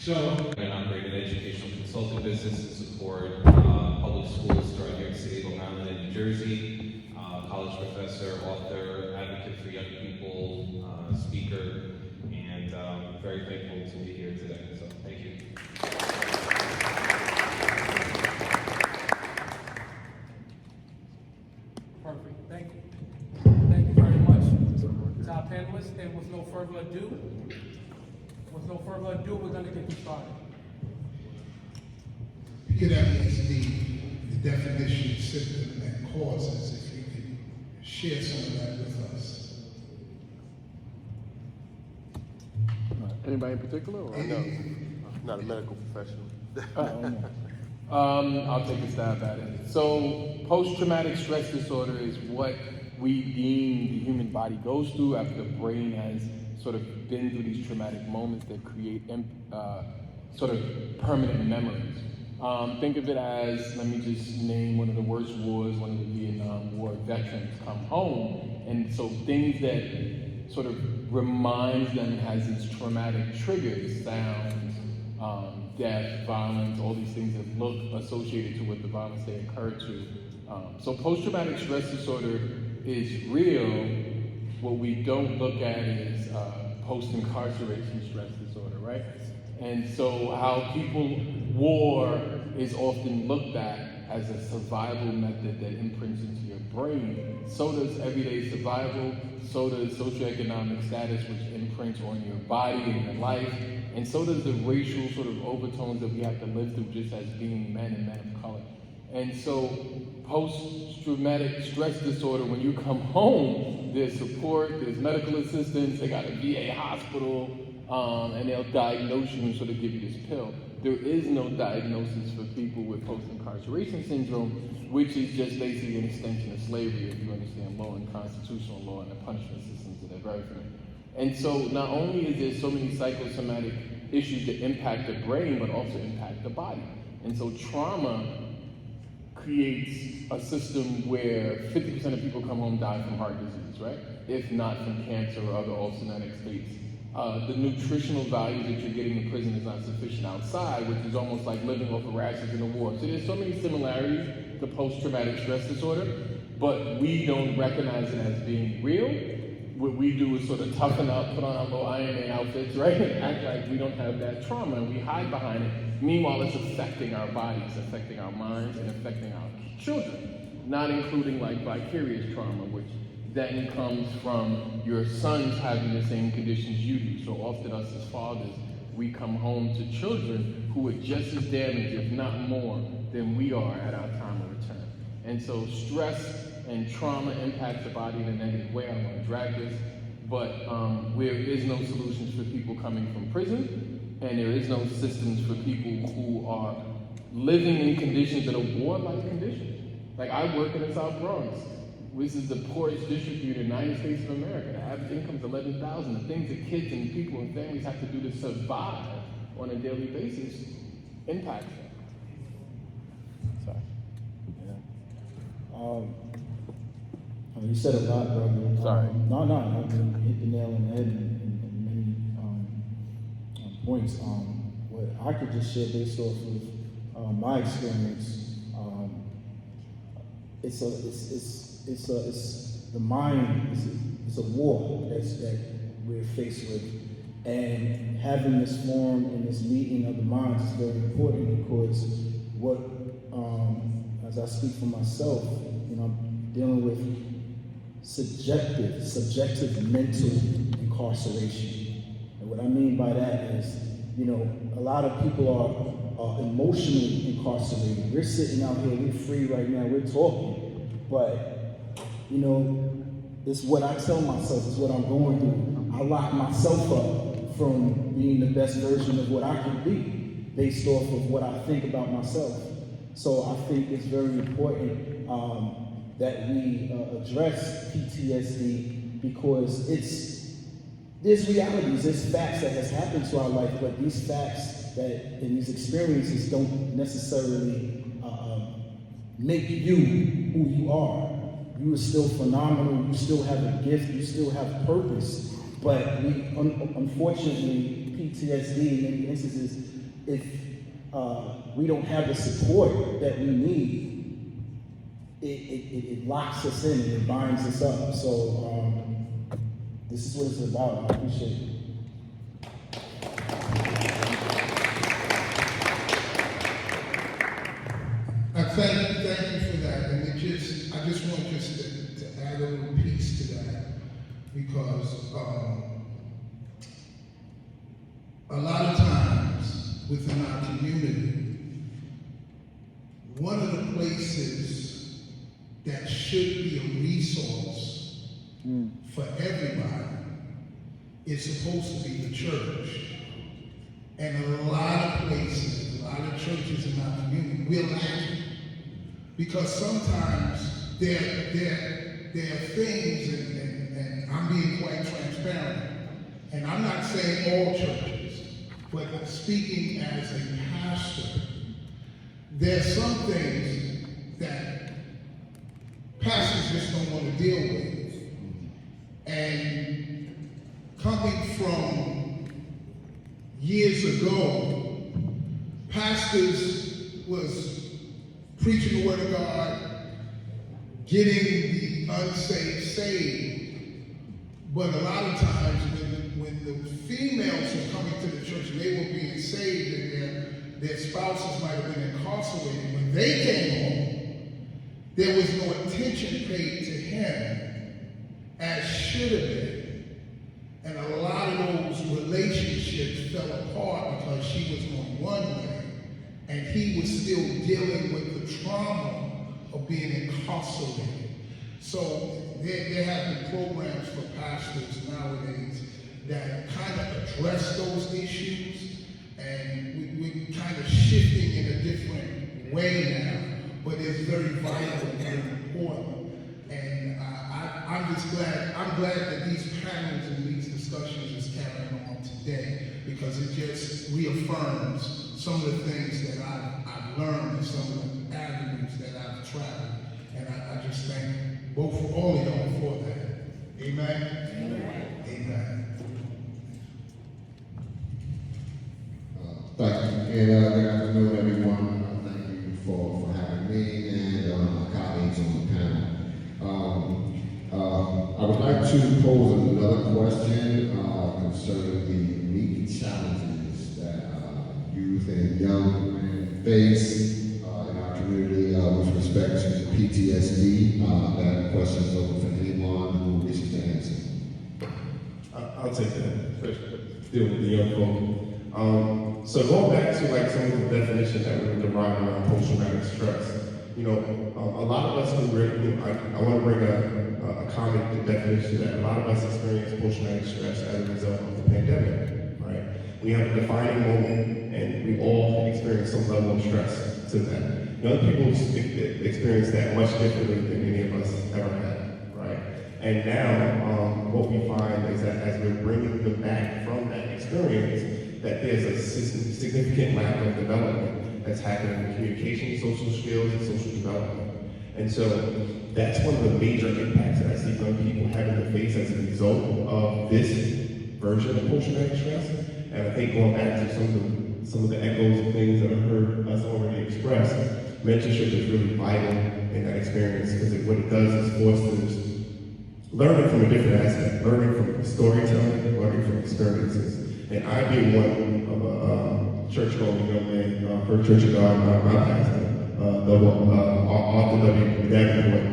So, I operate an educational consulting business to support public schools throughout New York City, Long Island, and New Jersey. College professor, author, advocate for young people, speaker, and very thankful to be here today. So, thank you. Perfect. Thank you. Thank you very much to our panelists. And with no further ado, we're going to get this started. Good afternoon. The definition of symptom and causes, if you could share some of that with us. Anybody in particular? Or Any- no? I'm not a medical professional. I'll take a stab at it. So, post-traumatic stress disorder is what we deem the human body goes through after the brain has sort of been through these traumatic moments that create sort of permanent memories. Think of it as, let me just name one of the worst wars, one of the Vietnam War veterans come home, and so things that sort of reminds them and has these traumatic triggers, sounds, death, violence, all these things that look associated to what the violence they occurred to. So post-traumatic stress disorder is real. What we don't look at is post-incarceration stress disorder, right? And so how war is often looked at as a survival method that imprints into your brain. So does everyday survival, so does socioeconomic status, which imprints on your body and your life, and so does the racial sort of overtones that we have to live through just as being men and men of color. And so post-traumatic stress disorder, when you come home, there's support, there's medical assistance, they got a VA hospital, and they'll diagnose you and sort of give you this pill. There is no diagnosis for people with post-incarceration syndrome, which is just basically an extension of slavery, if you understand law and constitutional law and the punishment systems that are very familiar. And so not only is there so many psychosomatic issues that impact the brain, but also impact the body. And so trauma creates a system where 50% of people come home die from heart disease, right? If not from cancer or other ulcerative states. The nutritional value that you're getting in prison is not sufficient outside, which is almost like living off of rations in a war. So there's so many similarities to post-traumatic stress disorder, but we don't recognize it as being real. What we do is sort of toughen up, put on our little Iron Man outfits, right? And act like we don't have that trauma, and we hide behind it. Meanwhile, it's affecting our bodies, affecting our minds, and affecting our children, not including like vicarious trauma, which then comes from your sons having the same conditions you do. So often us as fathers, we come home to children who are just as damaged, if not more, than we are at our time of return. And so stress and trauma impacts the body in a negative way. I don't want to drag this, but there is no solutions for people coming from prison, and there is no systems for people who are living in conditions that are warlike conditions. Like I work in the South Bronx. This is the poorest district in the United States of America. The average income is $11,000. The things that kids and people and families have to do to survive on a daily basis impacts them. Sorry. Yeah. You said a lot, brother. Sorry. No, you hit the nail on the head in many points. What I could just share based off of my experience, it's the mind. It's a war that we're faced with, and having this forum and this meeting of the minds is very important because what, as I speak for myself, I'm dealing with subjective mental incarceration, and what I mean by that is, a lot of people are emotionally incarcerated. We're sitting out here, we're free right now, we're talking, but it's what I tell myself, it's what I'm going through. I lock myself up from being the best version of what I can be based off of what I think about myself. So I think it's very important that we address PTSD because there's realities, there's facts that has happened to our life, but these facts that and these experiences don't necessarily make you who you are. You are still phenomenal, you still have a gift, you still have purpose, but we, unfortunately, PTSD in many instances, if we don't have the support that we need, it locks us in and it binds us up. So this is what it's about. I appreciate it. Thank you for that, and I just want to add a little piece to that, because a lot of times within our community, one of the places that should be a resource for everybody is supposed to be the church. And a lot of places, a lot of churches in our community, we're lacking. Because sometimes there are things, and I'm being quite transparent, and I'm not saying all churches, but speaking as a pastor, there are some things that pastors just don't want to deal with. And coming from years ago, pastors was preaching the word of God, getting the unsaved saved. But a lot of times when the females were coming to the church, they were being saved and their spouses might have been incarcerated. When they came home, there was no attention paid to him as should have been. And a lot of those relationships fell apart because she was going one way and he was still dealing with the trauma of being incarcerated. So there have been programs for pastors nowadays that kind of address those issues, and we're kind of shifting in a different way now, but it's very vital and important. And I'm glad that these panels and these discussions is carrying on today, because it just reaffirms some of the things that I've learned and some of the avenues that I've traveled. And I just thank both for all of y'all for that. Amen? Amen. Amen. Thank you. And good afternoon, everyone. Thank you for having me and my colleagues on the panel. I would like to pose another question concerning the unique challenges that youth and young men face in our community with respect to PTSD. That question is open for anyone who wishes to answer. I'll take that. Deal with the young folk. So going back to like some of the definitions that we derive around post-traumatic stress, a lot of us can really, I want to bring a common definition that a lot of us experience post-traumatic stress as a result of the pandemic, right? We have a defining moment, and we all experience some level of stress to that. Other people experience that much differently than any of us ever had, right? And now, what we find is that as we're bringing them back from that experience, that there's a significant lack of development that's happening in communication, social skills, and social development. And so that's one of the major impacts that I see young people having to face as a result of this version of post-traumatic stress. And I think going back to some of the echoes and things that I've heard us already express, mentorship is really vital in that experience, because what it does is fosters learning from a different aspect, learning from storytelling, learning from experiences. And I being one of a church-going young man, First Church of God, my pastor, Arthur W. Davenport,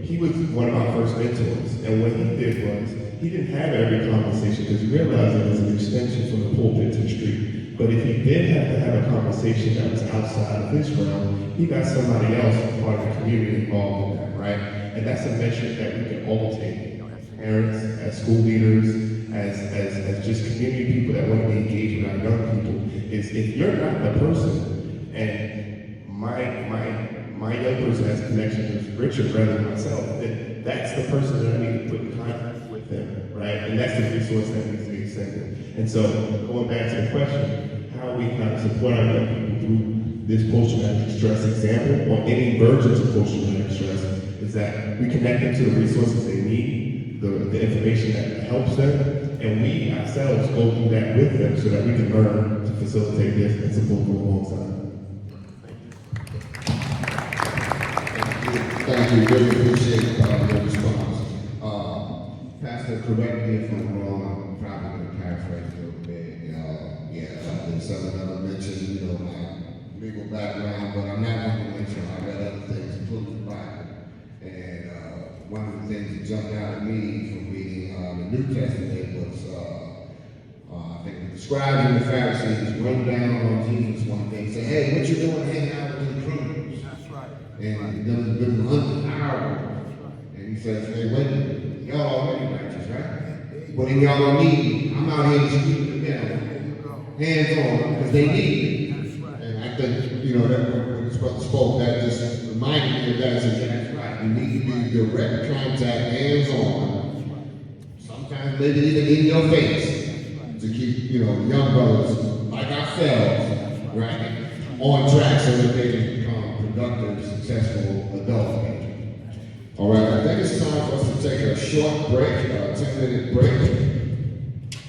he was one of my first mentors. And what he did was, he didn't have every conversation because he realized it was an extension from the pulpit to the street. But if he did have to have a conversation that was outside of his realm, he got somebody else, part of the community, involved in that, right? And that's a metric that we can all take, as parents, as school leaders, as just community people that want to be engaged with our young people, is if you're not the person, and my young person has connections with Richard rather than myself, then that's the person that I need to put in contact with them, right? And that's the resource that needs to be extended. And so, going back to the question, how we kind of support our young people through this post-traumatic stress example, or any versions of post-traumatic stress, is that we connect them to the resources they need, the information that helps them, and we ourselves go through that with them so that we can learn to facilitate this and support them alongside. Thank you, really appreciate your response. Pastor, correct me if I'm wrong, I'm probably going to paraphrase a little bit. There's something I mentioned, my legal background, but I'm not going to mention, I read other things, including the Bible. And one of the things that jumped out at me from reading the New Testament was, I think the scribes and the Pharisees run down on Jesus one day and say, hey, what you doing hanging out with the criminals? That's right. And he doesn't give them 100 hours. And he says, hey, wait a minute, y'all already righteous, right? But then y'all don't need me. I'm out here in the street with them, hands on, because they need me. And I think, that when this brother spoke, that just reminded me of that. So that's right. You need to be direct contact, hands on. Sometimes maybe even in your face, to keep, young brothers like ourselves, right, on track so that they can become productive, successful adults. All right, I think it's time for us to take a short break, a 10-minute break.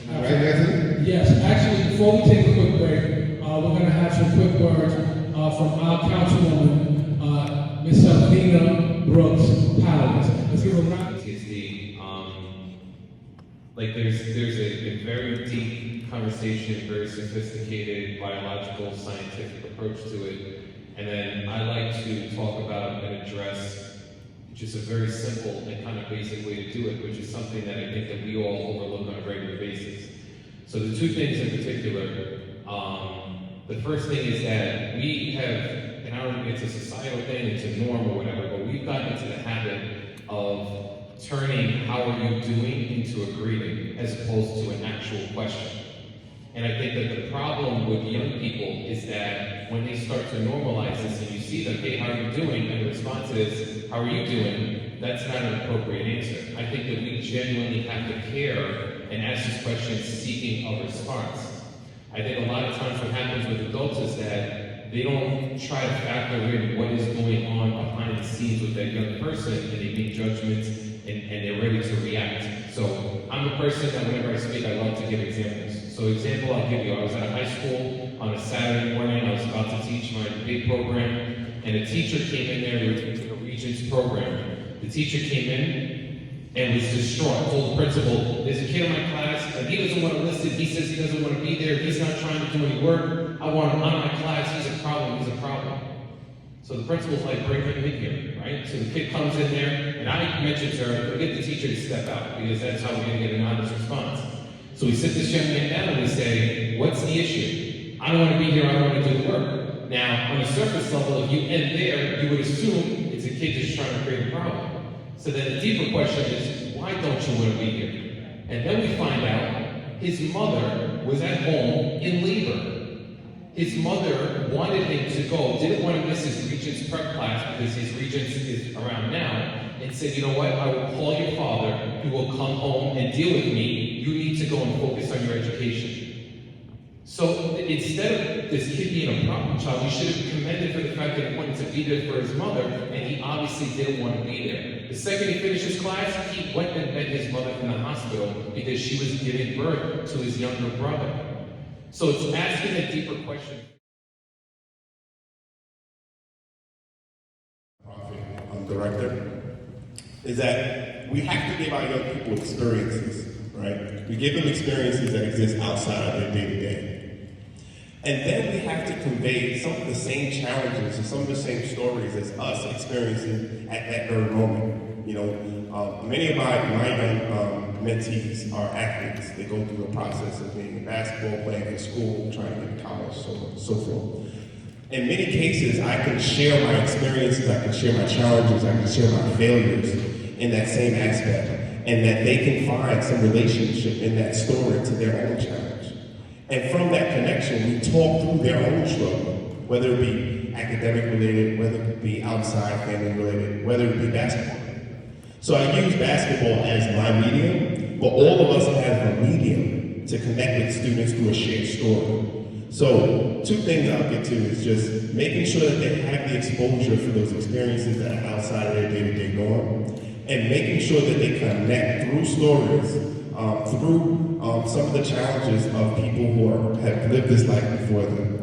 Am I right, Anthony? Yes, actually, before we take a quick break, we're going to have some quick words from our councilwoman, Ms. Alvina Brooks Powers. Let's give her a round. There's a very deep conversation, very sophisticated biological scientific approach to it, and then I like to talk about and address just a very simple and kind of basic way to do it, which is something that I think that we all overlook on a regular basis. So the two things in particular, the first thing is that we have, and I don't know if it's a societal thing, it's a norm or whatever, but we've gotten into the habit of turning how are you doing into a greeting as opposed to an actual question. And I think that the problem with young people is that when they start to normalize this and you see them, hey, how are you doing? And the response is, how are you doing? That's not an appropriate answer. I think that we genuinely have to care and ask these questions seeking a response. I think a lot of times what happens with adults is that they don't try to factor in what is going on behind the scenes with that young person, and they make judgments and they're ready to react. So I'm a person that whenever I speak, I love to give examples. So example I'll give you, I was at a high school on a Saturday morning, I was about to teach my debate program, and a teacher came in there, we were teaching a Regents program. The teacher came in and was distraught, told the principal, there's a kid in my class, and he doesn't want to listen, he says he doesn't want to be there, he's not trying to do any work, I want him out of my class, he's a problem. So the principal's like, bring him in here, right? So the kid comes in there, and I mentioned to her, get the teacher to step out, because that's how we're gonna get an honest response. So we sit this young man down and we say, what's the issue? I don't want to be here, I don't want to do the work. Now, on a surface level, if you end there, you would assume it's a kid just trying to create a problem. So then the deeper question is, why don't you want to be here? And then we find out his mother was at home in labor. His mother wanted him to go, didn't want to miss his Regents prep class because his Regents is around now, and said, you know what, I will call your father, he will come home and deal with me, you need to go and focus on your education. So instead of this kid being a problem child, we should have commended for the fact that he wanted to be there for his mother, and he obviously didn't want to be there. The second he finished his class, he went and met his mother in the hospital because she was giving birth to his younger brother. So it's asking a deeper question. Director, is that we have to give our young people experiences, right? We give them experiences that exist outside of their day-to-day. And then we have to convey some of the same challenges and some of the same stories as us experiencing at that very moment. Many of my young mentees are athletes. They go through the process of being a basketball player in school, trying to get to college, so forth. In many cases, I can share my experiences, I can share my challenges, I can share my failures in that same aspect, and that they can find some relationship in that story to their own challenge. And from that connection, we talk through their own struggle, whether it be academic related, whether it be outside family related, whether it be basketball. So I use basketball as my medium, but all of us have a medium to connect with students through a shared story. So two things I'll get to is just making sure that they have the exposure for those experiences that are outside of their day-to-day norm, and making sure that they connect through stories, through some of the challenges of people who have lived this life before them.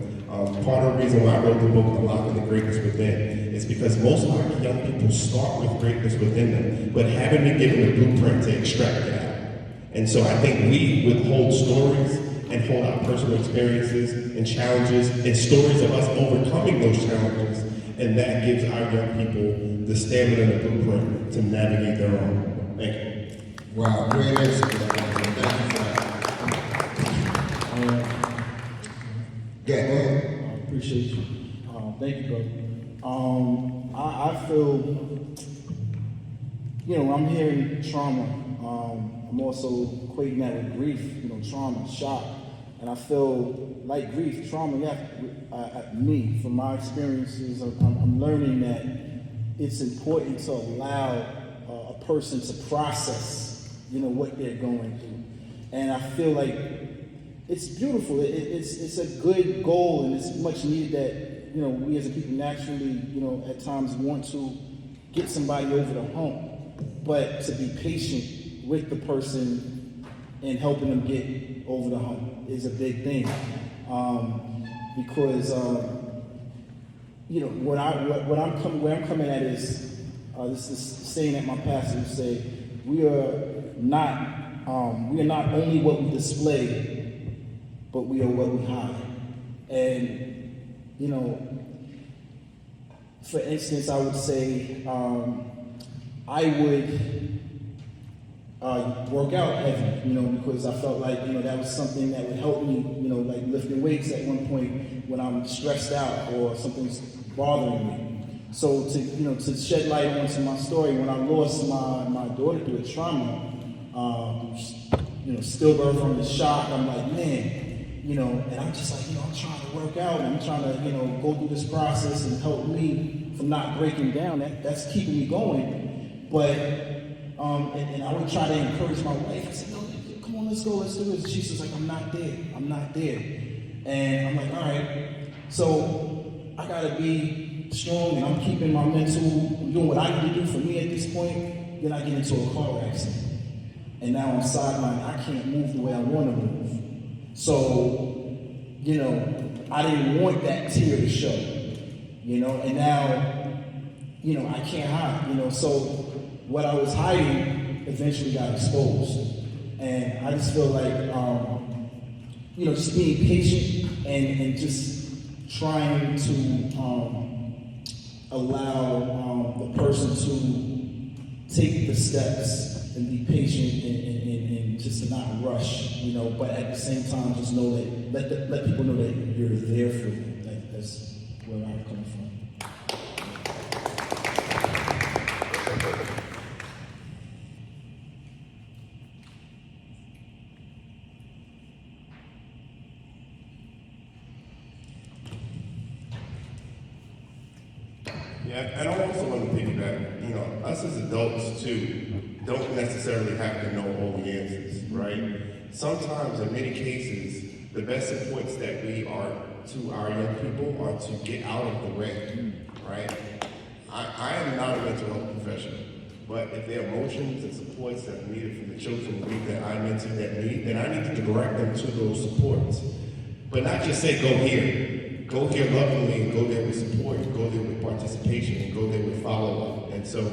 Part of the reason why I wrote the book, Unlocking the Greatness Within, is because most of our young people start with greatness within them, but haven't been given a blueprint to extract it out. And so I think we withhold stories and hold our personal experiences and challenges and stories of us overcoming those challenges, and that gives our young people the stamina and the blueprint to navigate their own. Thank you. Wow, great answer. Thank you for that. Yeah, go ahead. I appreciate you. Thank you, brother. I feel, I'm hearing trauma. I'm also equating that with grief, trauma, shock. And I feel like grief, trauma, me, from my experiences, I'm learning that it's important to allow a person to process, what they're going through. And I feel like it's beautiful. It's a good goal, and it's much needed that, we as a people naturally, at times want to get somebody over the hump. But to be patient with the person and helping them get over the hump is a big thing. Because, where I'm coming at is, this is saying that my pastor would say, we are not only what we display, but we are what we hide. And, for instance, I would say, I would work out heavy, because I felt like, that was something that would help me, like lifting weights at one point when I'm stressed out or something's bothering me. So to shed light onto my story, when I lost my daughter through a trauma, stillbirth from the shock, I'm like, man, and I'm just like, I'm trying to work out, and I'm trying to, go through this process and help me from not breaking down. That's keeping me going. But, and I would try to encourage my wife. I said, no, come on, let's go, let's do this. She was like, I'm not there. And I'm like, all right. So I gotta be strong, and I'm keeping my mental, I'm doing what I need to do for me at this point. Then I get into a car accident. And now I'm sidelined. I can't move the way I want to move. So, I didn't want that tear to show, and now, I can't hide, so what I was hiding eventually got exposed. And I just feel like, just being patient and just trying to allow the person to take the steps and be patient and just to not rush, but at the same time, just know that, let people know that you're there for them. That's where I'm coming from. Yeah, and I also want to piggyback, us as adults too don't necessarily have to know all the answers, right? Sometimes, in many cases, the best supports that we are to our young people are to get out of the way, right? I am not a mental health professional, but if there are emotions and supports that are needed from the children that I mentor that need, then I need to direct them to those supports. But not just say, go here lovingly, and go there with support, and go there with participation, and go there with follow-up. And so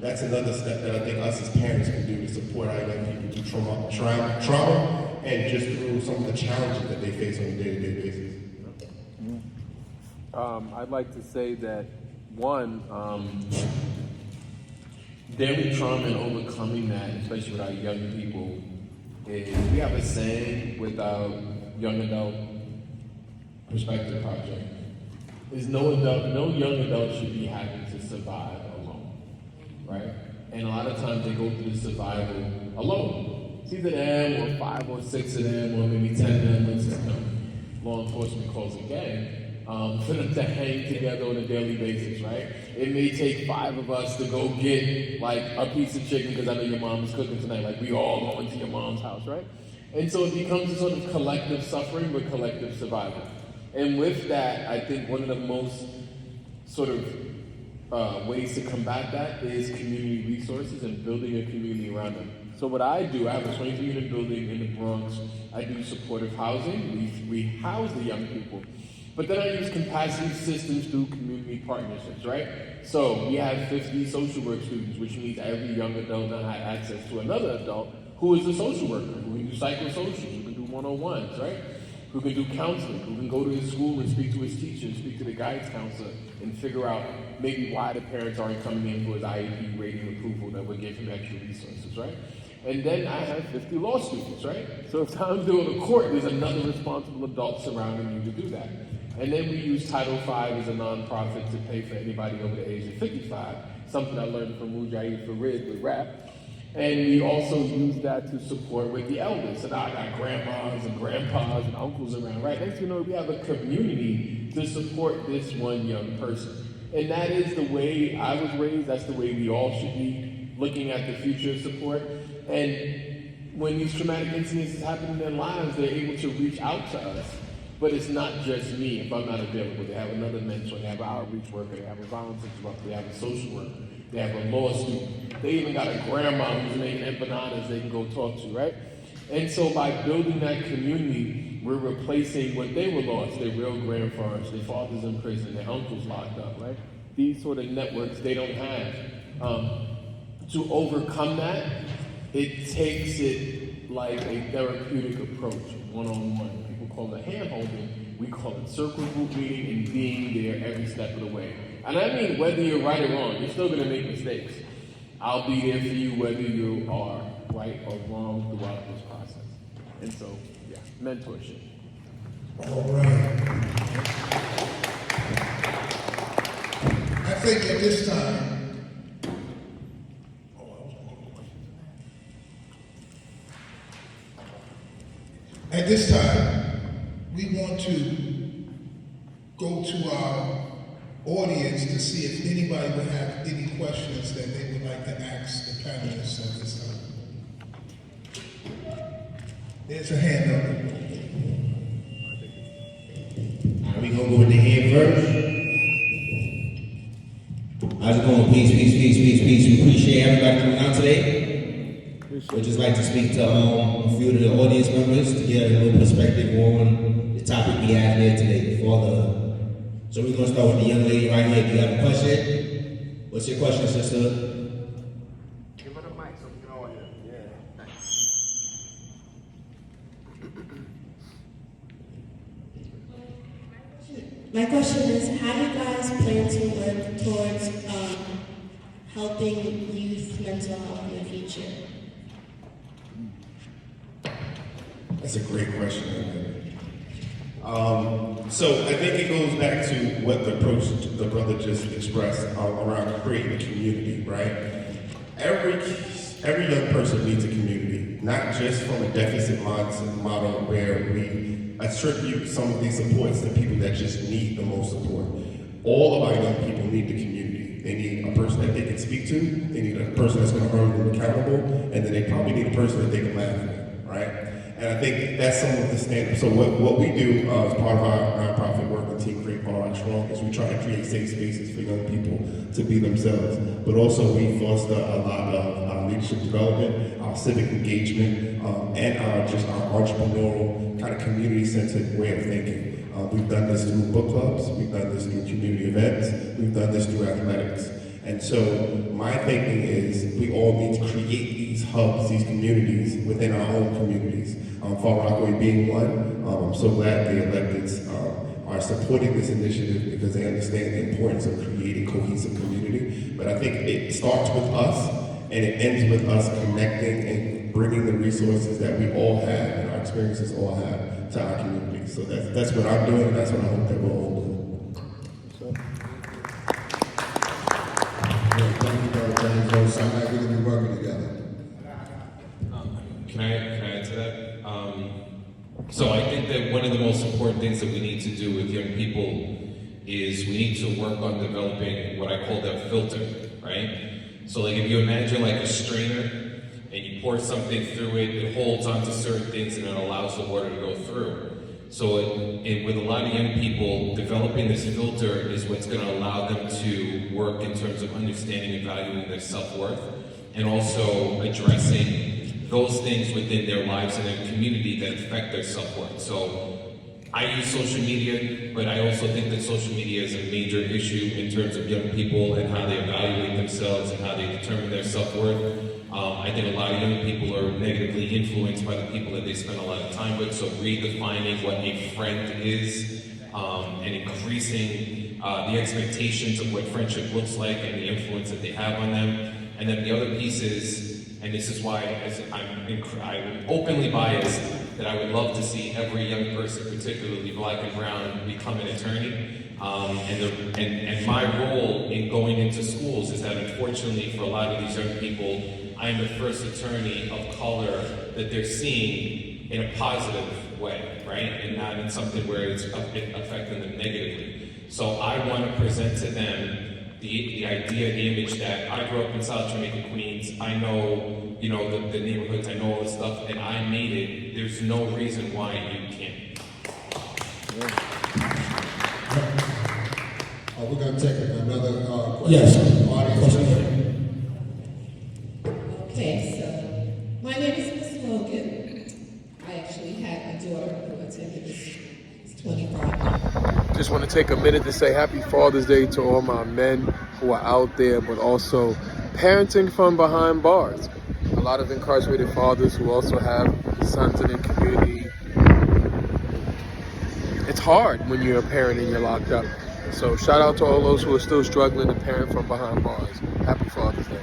that's another step that I think us as parents can do to support our young people through trauma and just through some of the challenges that they face on a day-to-day basis. I'd like to say that, one, dealing with trauma and overcoming that, especially with our young people, is we have a saying with our young adult perspective project. is no young adult should be having to survive alone, right? And a lot of times they go through the survival alone. It's either them or 5 or 6 of them or maybe 10 of them, it's, law enforcement calls it gang, for them to hang together on a daily basis, right? It may take 5 of us to go get like a piece of chicken because I know your mom is cooking tonight, like we all going to your mom's house, right? And so it becomes a sort of collective suffering but collective survival. And with that, I think one of the most sort of ways to combat that is community resources and building a community around them. So what I do, I have a 23-unit building in the Bronx. I do supportive housing. We house the young people. But then I use capacity systems through community partnerships, right? So we have 50 social work students, which means every young adult now has access to another adult who is a social worker, who can do psychosocial, who can do one-on-ones, right? Who can do counseling, who can go to his school and speak to his teacher, speak to the guidance counselor, and figure out maybe why the parents aren't coming in for his IEP rating approval that would give him extra resources, right? And then I have 50 law students, right? So if time's doing a court, there's another responsible adult surrounding you to do that. And then we use Title V as a nonprofit to pay for anybody over the age of 55, something I learned from Mujaid Farid with rap. And we also use that to support with the elders. So now I got grandmas and grandpas and uncles around, right? Next thing you know, we have a community to support this one young person. And that is the way I was raised. That's the way we all should be looking at the future of support. And when these traumatic incidences happen in their lives, they're able to reach out to us. But it's not just me if I'm not available. They have another mentor, they have an outreach worker, they have a violence interrupter, they have a social worker, they have a law student. They even got a grandma who's making empanadas they can go talk to, right? And so by building that community, we're replacing what they were lost, their real grandfathers, their fathers in prison, their uncles locked up, right? These sort of networks they don't have. To overcome that, it takes it like a therapeutic approach, one-on-one. People call it hand-holding, we call it circle group meeting and being there every step of the way. And I mean whether you're right or wrong, you're still gonna make mistakes. I'll be there for you whether you are right or wrong throughout this process. And so, yeah, mentorship. All right. I think at this time, we want to go to our audience to see if anybody would have any questions that they would like to ask the panelists at this time. There's a hand up. Are we gonna go with the hand first? How's it going? Peace. We appreciate everybody coming out today. We'd just like to speak to a few of the audience members to get a little perspective on the topic we have here today. So we're gonna start with the young lady right here. Do you have a question? What's your question, sister? Give her the mic so we can all hear. Yeah. My question is, how do you guys plan to work towards helping youth mental health in the future? That's a great question. So I think it goes back to what the approach the brother just expressed around creating a community, right? Every young person needs a community, not just from a deficit mindset model where we attribute some of these supports to people that just need the most support. All of our young people need the community. They need a person that they can speak to, they need a person that's going to hold them accountable, and then they probably need a person that they can laugh with, right? And I think that's some of the standards. So what we do as part of our nonprofit work with Team Create Bar Strong is we try to create safe spaces for young people to be themselves. But also we foster a lot of leadership development, our civic engagement, and our entrepreneurial kind of community-centered way of thinking. We've done this through book clubs, we've done this through community events, we've done this through athletics. And so my thinking is we all need to create these hubs, these communities within our own communities. Far Rockaway being one, I'm so glad the electeds are supporting this initiative because they understand the importance of creating cohesive community. But I think it starts with us and it ends with us connecting and bringing the resources that we all have and our experiences all have to our community. So that's what I'm doing and that's what I hope that we're all doing. So it sounds like we're gonna be working together. Can I add to that? So I think that one of the most important things that we need to do with young people is we need to work on developing what I call that filter, right? So like if you imagine like a strainer and you pour something through it, it holds onto certain things and it allows the water to go through. So with a lot of young people, developing this filter is what's going to allow them to work in terms of understanding and valuing their self-worth, and also addressing those things within their lives and their community that affect their self-worth. So I use social media, but I also think that social media is a major issue in terms of young people and how they evaluate themselves and how they determine their self-worth. I think a lot of young people are negatively influenced by the people that they spend a lot of time with, so redefining what a friend is and increasing the expectations of what friendship looks like and the influence that they have on them. And then the other piece is, and this is why I'm openly biased, that I would love to see every young person, particularly black and brown, become an attorney. And my role in going into schools is that unfortunately for a lot of these young people, I am the first attorney of color that they're seeing in a positive way, right? And not in something where it's affecting them negatively. So I want to present to them the idea, the image that I grew up in South Jamaica, Queens. I know, the neighborhoods, I know all this stuff, and I made it. There's no reason why you can't. We're gonna take another question. Yes. Audience. Okay, so my name is Miss Logan. I actually had a daughter who attended this 25. Just want to take a minute to say happy Father's Day to all my men who are out there, but also parenting from behind bars. A lot of incarcerated fathers who also have sons in the community. It's hard when you're a parent and you're locked up. So shout out to all those who are still struggling to parent from behind bars. Happy Father's Day.